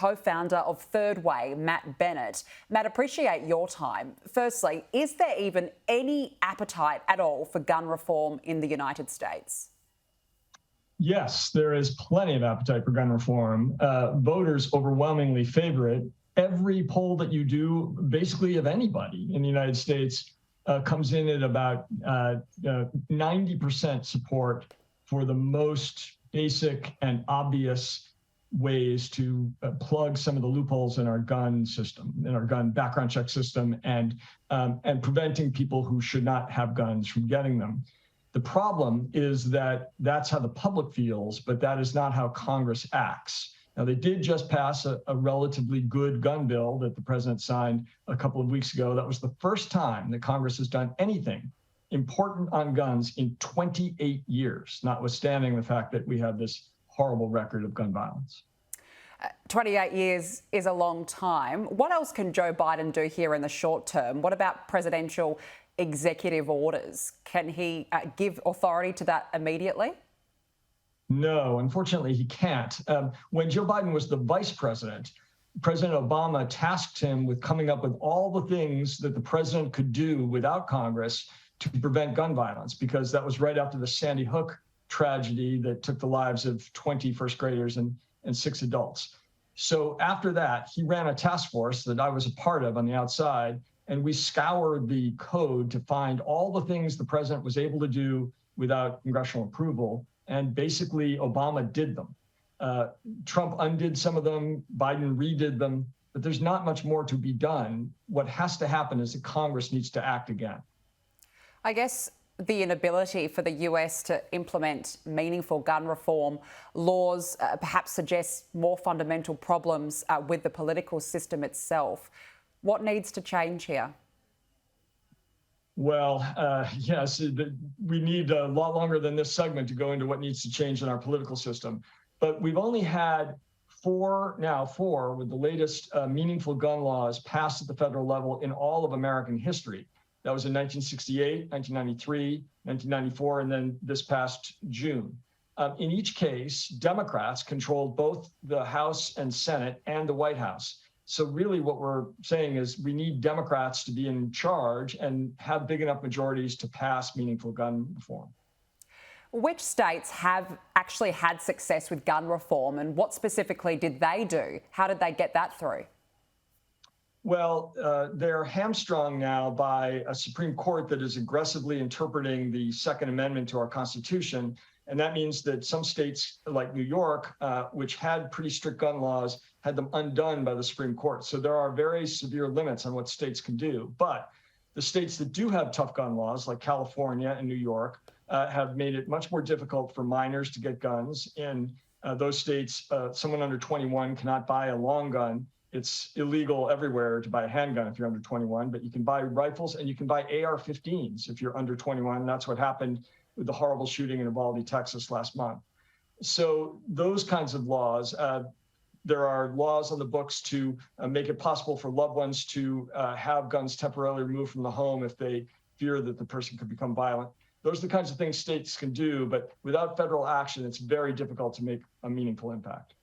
co-founder of Third Way, Matt Bennett. Matt, appreciate your time. Firstly, is there even any appetite at all for gun reform in the United States? Yes, there is plenty of appetite for gun reform. Voters overwhelmingly favor it. Every poll that you do, basically of anybody in the United States, comes in at about 90% support for the most basic and obvious ways to plug some of the loopholes in our gun system, in our gun background check system, and preventing people who should not have guns from getting them. The problem is that that's how the public feels, but that is not how Congress acts. Now, they did just pass a relatively good gun bill that the president signed a couple of weeks ago. That was the first time that Congress has done anything important on guns in 28 years, notwithstanding the fact that we have this horrible record of gun violence. 28 years is a long time. What else can Joe Biden do here in the short term? What about presidential executive orders? Can he give authority to that immediately? No, unfortunately, he can't. When Joe Biden was the vice president, President Obama tasked him with coming up with all the things that the president could do without Congress to prevent gun violence, because that was right after the Sandy Hook tragedy that took the lives of 20 first graders and 6 adults. So after that, he ran a task force that I was a part of on the outside, and we scoured the code to find all the things the president was able to do without congressional approval. And basically, Obama did them. Trump undid some of them, Biden redid them, but there's not much more to be done. What has to happen is that Congress needs to act again. I guess the inability for the US to implement meaningful gun reform laws perhaps suggests more fundamental problems with the political system itself. What needs to change here? Well, yes, we need a lot longer than this segment to go into what needs to change in our political system. But we've only had four with the latest meaningful gun laws passed at the federal level in all of American history. That was in 1968, 1993, 1994, and then this past June. In each case, Democrats controlled both the House and Senate and the White House. So really what we're saying is we need Democrats to be in charge and have big enough majorities to pass meaningful gun reform. Which states have actually had success with gun reform, and what specifically did they do? How did they get that through? Well, they're hamstrung now by a Supreme Court that is aggressively interpreting the Second Amendment to our Constitution. And that means that some states like New York, which had pretty strict gun laws, had them undone by the Supreme Court. So there are very severe limits on what states can do. But the states that do have tough gun laws, like California and New York, have made it much more difficult for minors to get guns. In those states, someone under 21 cannot buy a long gun. It's illegal everywhere to buy a handgun if you're under 21, but you can buy rifles and you can buy AR-15s if you're under 21. And that's what happened with the horrible shooting in Uvalde, Texas last month. So those kinds of laws, there are laws on the books to make it possible for loved ones to have guns temporarily removed from the home if they fear that the person could become violent. Those are the kinds of things states can do, but without federal action, it's very difficult to make a meaningful impact.